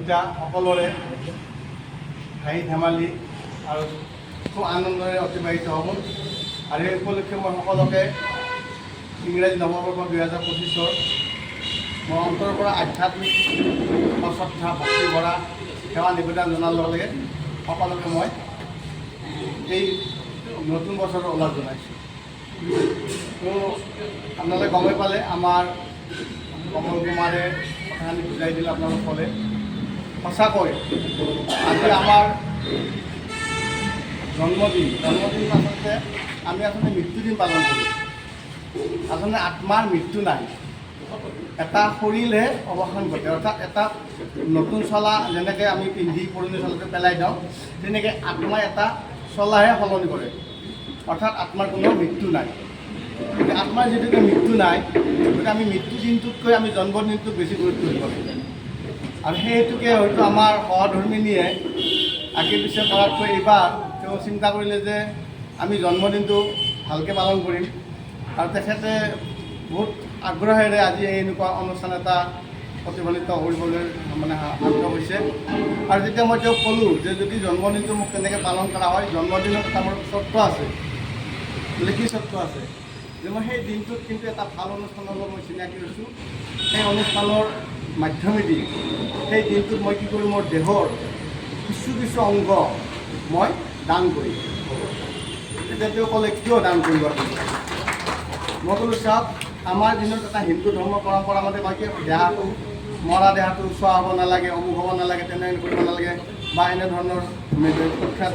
পূজা সকলোৰে হাঁহি ধেমালি আৰু খুব আনন্দৰে অতিবাহিত হ'ব। আৰু এই উপলক্ষে মই সকলোকে ইংৰাজী নৱবৰ্ষ 2025 মই অন্তৰৰ পৰা আধ্যাত্মিক শ্ৰদ্ধা ভক্তি ভৰা সেৱা নিবেদন জনাৰ লগে লগে সকলোকে মই এই নতুন বছৰৰ ওলাৰ জনাইছোঁ। তো আপোনালোকে গমেই পালে আমাৰ কমল কুমাৰে কথাখিনি বুজাই দিলে আপোনালোক ক'লে। সঁচাকৈ আজি আমাৰ জন্মদিন আচলতে আমি মৃত্যুদিন পালন কৰোঁ। আচলতে আত্মাৰ মৃত্যু নাই, এটা শৰীৰহে অৱসান ঘটে। অৰ্থাৎ এটা নতুন চলা যেনেকৈ আমি পিন্ধি পুৰণি চলাটো পেলাই দিওঁ, তেনেকৈ আত্মাই এটা চলাহে সলনি কৰে। অৰ্থাৎ আত্মাৰ কোনো মৃত্যু নাই। গতিকে আত্মাৰ যিহেতুকে মৃত্যু নাই, গতিকে আমি মৃত্যু দিনটোতকৈ আমি জন্মদিনটোক বেছি গুৰুত্ব দিব লাগিব। আৰু সেই হেতুকে হয়তো আমাৰ সহধৰ্মিনীয়ে আগে পিছে কৰাতকৈ এইবাৰ তেওঁ চিন্তা কৰিলে যে আমি জন্মদিনটো ভালকৈ পালন কৰিম। আৰু তেখেতে বহুত আগ্ৰহেৰে আজি এনেকুৱা অনুষ্ঠান এটা প্ৰতিফলিত কৰিবলৈ আগ্ৰহ হৈছে। আৰু যেতিয়া মই তেওঁক ক'লোঁ যে যদি জন্মদিনটো মোক তেনেকৈ পালন কৰা হয়, জন্মদিনত এটা মোৰ চৰ্ত আছে, লিখি চৰ্ত আছে যে মই সেই দিনটোত কিন্তু এটা ভাল অনুষ্ঠানৰ লগত মই চিনাকি হৈছোঁ। সেই অনুষ্ঠানৰ মাধ্যমেদি সেই দিনটোত মই কি কৰোঁ, মোৰ দেহৰ কিছু অংগ মই দান কৰিম। তেতিয়া তেওঁ ক'লে কিয় দান কৰিব? মই ক'লোঁ চাওক, আমাৰ দিনত এটা হিন্দু ধৰ্ম পৰম্পৰা মতে কয় কি দেহাটো মৰা দেহাটো চোৱা হ'ব নালাগে, অমুক হ'ব নালাগে, তেনেকৈ কৰিব নালাগে, বা এনেধৰণৰ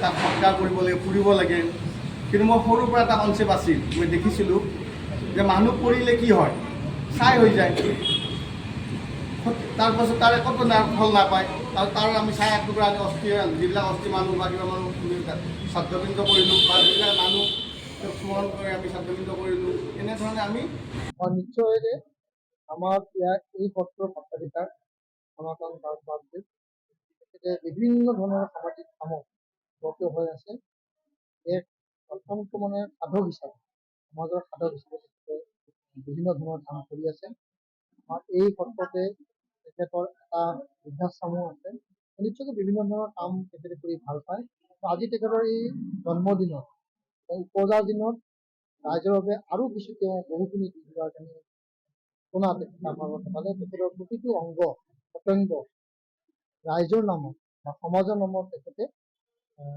তাক সৎকাৰ কৰিব লাগে, ফুৰিব লাগে। কিন্তু মই সৰুৰ পৰা এটা কনচেপ্ট আছিল, মই দেখিছিলোঁ যে মানুহ পৰিলে কি হয়, ছাই হৈ যায়। তাৰপাছত তাৰ একো ফল নাপায়। আৰু তাৰ আমি ছাই এটুকুৰা অস্থি, যিবিলাক অস্থি মানুহ বা কিবা মানুহ শ্ৰাদ্ধপিণ্ড কৰিলোঁ, বা যিবিলাক মানুহ স্মৰণ কৰি আমি শ্ৰাদ্ধপিণ্ড কৰিলোঁ, এনেধৰণে আমি নিশ্চয়ৰে আমাৰ এই সত্ৰৰ সত্ৰাধিকাৰ সনাতন দাসবাবদেৱ তেখেতে বিভিন্ন ধৰণৰ সামাজিক কামত ব্ৰত হৈ আছে। এক অত্যন্ত সাধক হিচাপে, সমাজৰ সাধক হিচাপে তেখেতে বিভিন্ন ধৰণৰ কাম কৰি আছে। আমাৰ এই সত্ৰতে তেখেতৰ এটা বৃদ্ধাশ্ৰমো আছে। নিশ্চয়কৈ বিভিন্ন ধৰণৰ কাম তেখেতে কৰি ভাল পায়। আজি তেখেতৰ এই জন্মদিনত, উপজাৰ দিনত ৰাইজৰ বাবে আৰু কিছু তেওঁ বহুখিনি দি যোৱাৰ কাৰণে শুনা পালে। তেখেতৰ প্ৰতিটো অংগ প্ৰত্যংগ ৰাইজৰ নামত বা সমাজৰ নামত তেখেতে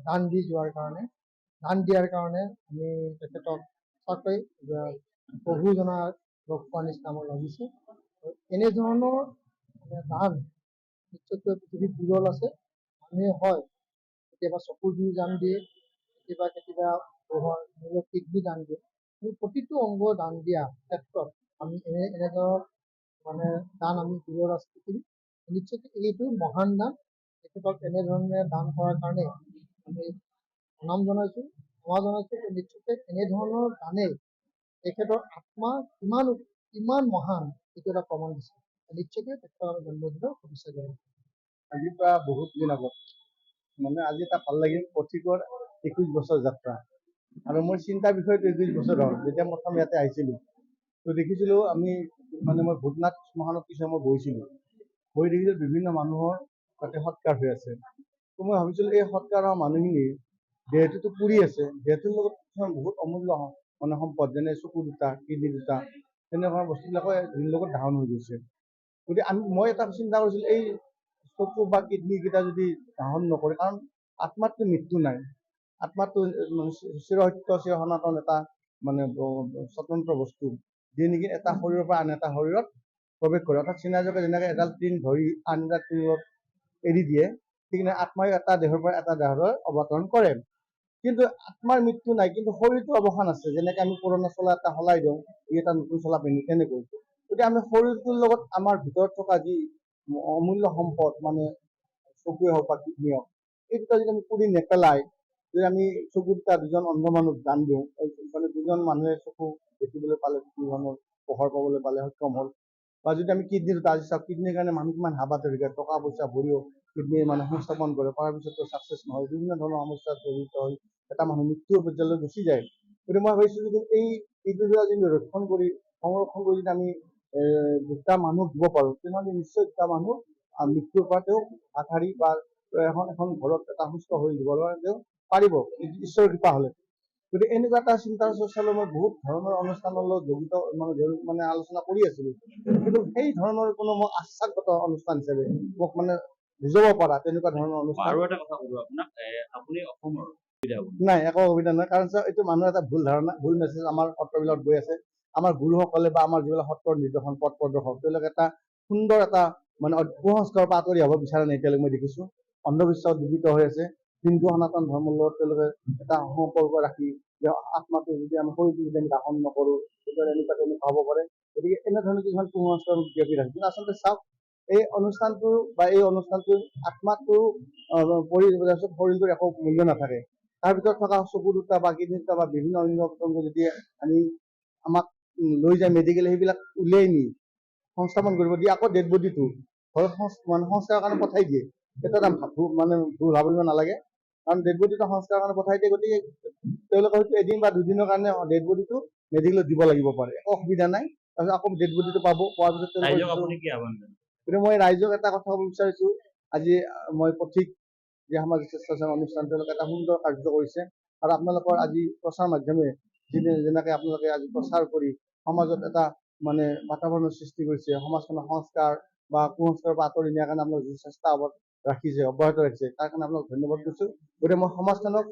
দান দিয়াৰ কাৰণে আমি তেখেতক সঁচাকৈ প্ৰভু জনাৰ লগ পোৱাৰ নিচিনা আমাৰ লাগিছে। এনেধৰণৰ দান নিশ্চয়কৈ পৃথিৱীত বিৰল আছে। মানুহে হয় কেতিয়াবা চকুৰ জুই দান দিয়ে, কেতিয়াবা কিডনী দান দিয়ে। কিন্তু প্ৰতিটো অংগ দান দিয়া ক্ষেত্ৰত আমি এনেধৰণৰ দান আমি বিৰল আছে পৃথিৱীত। নিশ্চয়কৈ এইটো মহান দান। তেখেতক এনেধৰণে দান কৰাৰ কাৰণে আমি প্ৰণাম জনাইছোঁ, ক্ষমা জনাইছোঁ। নিশ্চয়কৈ এনেধৰণৰ দানে তেখেতৰ আত্মা কিমান মহান এইটো এটা প্ৰমাণ দিছে। নিশ্চয়কৈ তেখেতৰ জন্মদিনৰ শুভেচ্ছা জনাইছোঁ। আজিৰ পৰা বহুত দিন আগত আজি এটা ভাল লাগিল, পথিকৰ 21 বছৰ যাত্ৰা। আৰু মোৰ চিন্তাৰ বিষয়টো 21 বছৰ হ'ল। যেতিয়া প্ৰথম ইয়াতে আহিছিলোঁ তো দেখিছিলোঁ আমি মই ভূতনাথ শ্মশানত কিছু সময় বহিছিলোঁ, বহি দেখিছিলোঁ বিভিন্ন মানুহৰ তাতে সৎকাৰ হৈ আছে। তো মই ভাবিছিলোঁ এই সৎকাৰ হোৱা মানুহখিনি দেহটোতো পুৰি আছে, দেহটোৰ লগত কিছুমান বহুত অমূল্য সম্পদ, যেনে চকু দুটা, কিডনী দুটা, তেনেকুৱা বস্তুবিলাকৰ লগত ধাৰণ হৈ গৈছে। গতিকে মই এটা চিন্তা কৰিছিলোঁ, এই চকু বা কিডনীকেইটা যদি ধাৰণ নকৰে, কাৰণ আত্মাতটো মৃত্যু নাই, আত্মাটো চিৰসত্য চিৰ সনাতন এটা স্বতন্ত্ৰ বস্তু, যি নেকি এটা শৰীৰৰ পৰা আন এটা শৰীৰত প্ৰৱেশ কৰে। অৰ্থাৎ চিনাজকে যেনেকৈ এডাল টিন ধৰি আন এডাল টিনত এৰি দিয়ে, ঠিক নাই আত্মাই এটা দেহৰ পৰা এটা দেহলৈ অৱতৰণ কৰে। কিন্তু আত্মাৰ মৃত্যু নাই, কিন্তু শৰীৰটো অৱসান আছে। যেনেকৈ আমি পুৰণা চলা এটা সলাই দিওঁ, ই এটা নতুন চলা পিন্ধি, তেনেকৈ গতিকে আমি শৰীৰটোৰ লগত আমাৰ ভিতৰত থকা যি অমূল্য সম্পদ, চকুৱে হওক বা কিডনীয়ে হওক, এই দুটা যদি আমি পুৰি নেপেলাই, যদি আমি চকু দুটা দুজন অন্ধ মানুহ দান দিওঁ, দুজন মানুহে চকু দেখিবলৈ পালে, ধৰণৰ পোহৰ পাবলৈ পালে, সক্ষম হ'ল। বা যদি আমি কিডনী দুটা, আজি চাওক কিডনীৰ কাৰণে মানুহ কিমান হাবাথুৰি খায়, টকা পইচা ভৰিও কিডনী সংস্থাপন কৰে, কৰাৰ পিছতো ছাকচেছ নহয়, বিভিন্ন ধৰণৰ সমস্যাত জড়িত হৈ এটা মানুহ মৃত্যুৰ পৰ্যায়লৈ গুচি যায়। গতিকে মই ভাবিছোঁ যদি এই কিডনীবিলাক যদি সংৰক্ষণ কৰি যদি আমি দুটা মানুহ দিব পাৰোঁ, তেনেহ'লে নিশ্চয় দুটা মানুহ মৃত্যুৰ পৰা তেওঁ হাত সাৰি বা এখন ঘৰত এটা সুস্থ হৈ দিবলৈ তেওঁ পাৰিব ঈশ্বৰৰ কৃপা হ'লে। গতিকে এনেকুৱা এটা চিন্তা চৰ্চালৈ মই বহুত ধৰণৰ অনুষ্ঠানৰ লগত জড়িত মানে আলোচনা কৰি আছিলোঁ, কিন্তু সেই ধৰণৰ কোনো মোক আশ্বাসগত অনুষ্ঠান হিচাপে মোক মানে বুজাব পৰা তেনেকুৱা ধৰণৰ অনুষ্ঠান আৰু এটা কথা সুধো আপোনাক, আপুনি অসমৰ নাই, একো অসুবিধা নহয়। কাৰণ এইটো মানুহৰ এটা ভুল ধাৰণা, ভুল মেছেজ আমাৰ সত্ৰবিলাকত গৈ আছে। আমাৰ গুৰুসকলে বা আমাৰ যিবিলাক সত্ৰৰ নিৰ্দেশন পথ প্ৰদৰ্শক তেওঁলোকে এটা সুন্দৰ এটা মানে কুসংস্কাৰৰ পৰা আঁতৰি আহিব বিচৰা নাই এতিয়ালৈকে মই দেখিছোঁ। অন্ধবিশ্বাস জীৱিত হৈ আছে। হিন্দু সনাতন ধৰ্মৰ লগত তেওঁলোকে এটা সম্পৰ্ক ৰাখি যে আত্মাটো যদি আমি শৰীৰটো যদি আমি দাহন নকৰোঁ তেতিয়াহ'লে এনেকুৱা হ'ব পাৰে। গতিকে এনেধৰণৰ কিছুমান কুসংস্কাৰ বিয়পি ৰাখে। কিন্তু আচলতে চাওক, এই অনুষ্ঠানটো বা এই অনুষ্ঠানটোৰ আত্মাটো শৰীৰটোৰ একো মূল্য নাথাকে। তাৰ ভিতৰত থকা চকু দুটা বা কিডনী দুটা বা বিভিন্ন অংগ প্ৰত্যংগ যদি আমি আমাক লৈ যায় মেডিকেল, সেইবিলাক উলিয়াই নি সংস্থাপন কৰিব দিয়ে, আকৌ ডেড বডিটো ঘৰত মানে সংস্কাৰৰ কাৰণে পঠাই দিয়ে। সেইটো এটা মানে ভুল ভাবিব নালাগে। কাৰণ ডেড বডিটো সংস্কাৰৰ কাৰণে পঠাই দিয়ে, গতিকে তেওঁলোকে হয়তো এদিন বা দুদিনৰ কাৰণে ডেড বডিটো মেডিকেলত দিব লাগিব পাৰে, একো অসুবিধা নাই। তাৰপিছত আকৌ ডেড বডিটো পাব, পোৱাৰ পিছত গতিকে মই ৰাইজক এটা কথা ক'ব বিচাৰিছোঁ, আজি মই পথিক যে সামাজিক স্বেচ্ছাসেৱা অনুষ্ঠান তেওঁলোকে এটা সুন্দৰ কাৰ্য কৰিছে, আৰু আপোনালোকৰ আজি প্ৰচাৰ মাধ্যমে যেনেকৈ আপোনালোকে আজি প্ৰচাৰ কৰি সমাজত এটা মানে বাতাবৰণৰ সৃষ্টি কৰিছে, সমাজখনৰ সংস্কাৰ বা কুসংস্কাৰৰ পৰা আঁতৰি নিয়াৰ কাৰণে আপোনালোকে যি চেষ্টা ৰাখিছে, অব্যাহত ৰাখিছে, তাৰ কাৰণে আপোনালোক ধন্যবাদ দিছোঁ। গতিকে মই সমাজখনক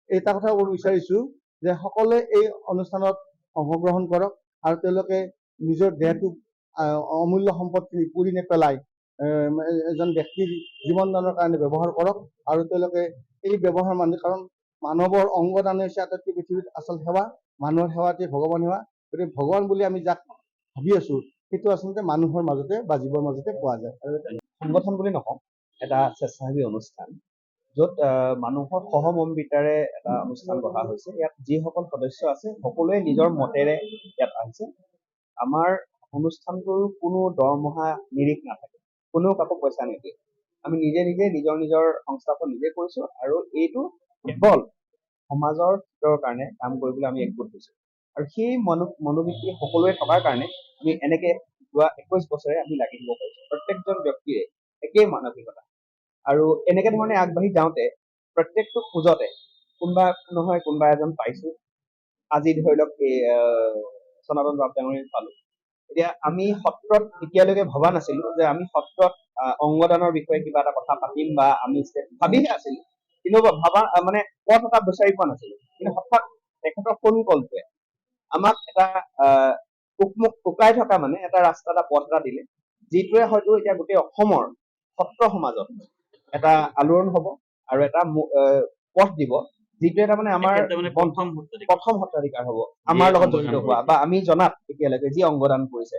এটা কথা ক'ব বিচাৰিছোঁ যে সকলোৱে এই অনুষ্ঠানত অংশগ্ৰহণ কৰক, আৰু তেওঁলোকে নিজৰ দেহটোক অমূল্য সম্পদখিনি পুৰি নেপেলাই এজন ব্যক্তিৰ জীৱন দানৰ কাৰণে ব্যৱহাৰ কৰক। আৰু তেওঁলোকে এই ব্যৱহাৰ কাৰণ মানৱৰ অংগ দানে হৈছে আটাইতকৈ পৃথিৱীত আচল সেৱা। মানুহৰ সেৱাটোৱে ভগৱান সেৱা। গতিকে ভগৱান বুলি আমি যাক ভাবি আছোঁ সেইটো আচলতে মানুহৰ মাজতে বা জীৱৰ মাজতে পোৱা যায়। আৰু সংগঠন বুলি নকওঁ, এটা স্বেচ্ছাসেৱী অনুষ্ঠান য'ত মানুহৰ সহমৰ্মিতাৰে এটা অনুষ্ঠান গঢ়া হৈছে। ইয়াত যিসকল সদস্য আছে সকলোৱে নিজৰ মতেৰে ইয়াত আহিছে। আমাৰ অনুষ্ঠানটোৰ কোনো দৰমহা নিৰিখ নাথাকে, কোনেও কাকো পইচা নিদিয়ে। আমি নিজে নিজে নিজৰ নিজৰ সংস্থাপন নিজে কৰিছোঁ, আৰু এইটো কেৱল সমাজৰ হিতৰ কাৰণে কাম কৰিবলৈ আমি একগোট হৈছোঁ। আৰু সেই মনোবৃত্তি সকলোৱে থকাৰ কাৰণে আমি এনেকে যোৱা 21 বছৰে আমি লাগি দিব পাৰিছোঁ। প্ৰত্যেকজন ব্যক্তিৰে একেই মানসিকতা, আৰু এনেকে ধৰণে আগবাঢ়ি যাওঁতে প্ৰত্যেকটো খোজতে কোনোবা নহয় কোনোবা এজন পাইছোঁ। আজি ধৰি লওক এই সনাতন বাপ ডাঙৰীয়াক পালোঁ। এতিয়া আমি সত্ৰত এতিয়ালৈকে ভবা নাছিলো যে আমি সত্ৰত অংগদানৰ বিষয়ে কিবা এটা কথা পাতিম, বা আমি ভাবিহে আছিলো, কিন্তু ভাবা মানে পথ এটা বিচাৰি পোৱা নাছিলো। কিন্তু হঠাৎ তেখেতৰ ফোন কলটোৱে আমাক এটা উকমুক টুকাই থকা মানে এটা ৰাস্তা, এটা পথ এটা দিলে, যিটোৱে হয়তো এতিয়া গোটেই অসমৰ সত্ৰ সমাজত এটা আলোড়ন হ'ব আৰু এটা পথ দিব, যিটোৱে তাৰমানে আমাৰ প্ৰথম সত্ৰাধিকাৰ হ'ব আমাৰ লগত জড়িত হোৱা, বা আমি জনাত এতিয়ালৈকে যি অংগদান কৰিছে।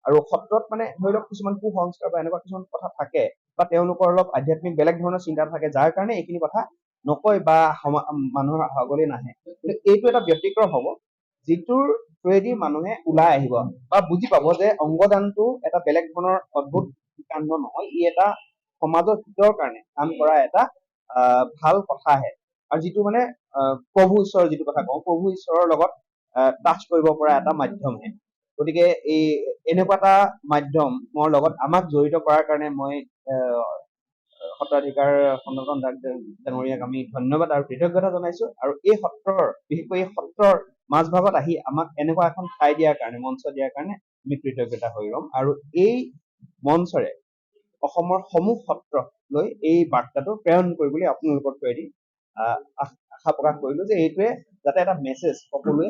আৰু সত্ৰত মানে ধৰি লওক কিছুমান কুসংস্কাৰ বা এনেকুৱা কিছুমান কথা থাকে, বা তেওঁলোকৰ অলপ আধ্যাত্মিক বেলেগ ধৰণৰ চিন্তা থাকে, যাৰ কাৰণে এইখিনি কথা নকয় বা মানুহৰ আগলৈ নাহে। কিন্তু এইটো এটা ব্যতিক্ৰম হ'ব, যিটোৰ থ্ৰুৱেদি মানুহে ওলাই আহিব বা বুজি পাব যে অংগদানটো এটা বেলেগ ধৰণৰ অদ্ভুত কাণ্ড নহয়, ই এটা সমাজৰ হিতৰ কাৰণে কাম কৰা এটা ভাল কথাহে। আৰু যিটো মানে প্ৰভু ঈশ্বৰৰ যিটো কথা কওঁ, প্ৰভু ঈশ্বৰৰ লগত টাচ কৰিব পৰা এটা মাধ্যমহে। গতিকে এই এনেকুৱা এটা মাধ্যমৰ লগত আমাক জড়িত কৰাৰ কাৰণে মই সত্ৰাধিকাৰ সনাতন ডাঙৰীয়াক আমি ধন্যবাদ আৰু কৃতজ্ঞতা জনাইছোঁ। আৰু এই সত্ৰৰ, বিশেষকৈ এই সত্ৰৰ মাজভাগত আহি আমাক এনেকুৱা এখন ঠাই দিয়াৰ কাৰণে, মঞ্চ দিয়াৰ কাৰণে আমি কৃতজ্ঞতা হৈ ৰম। আৰু এই মঞ্চৰে অসমৰ সমূহ সত্ৰলৈ এই বাৰ্তাটো প্ৰেৰণ কৰিবলৈ আপোনালোকৰ থ্ৰুৱেদি আশা প্ৰকাশ কৰিলোঁ যে এইটোৱে যাতে এটা মেছেজ সকলোৱে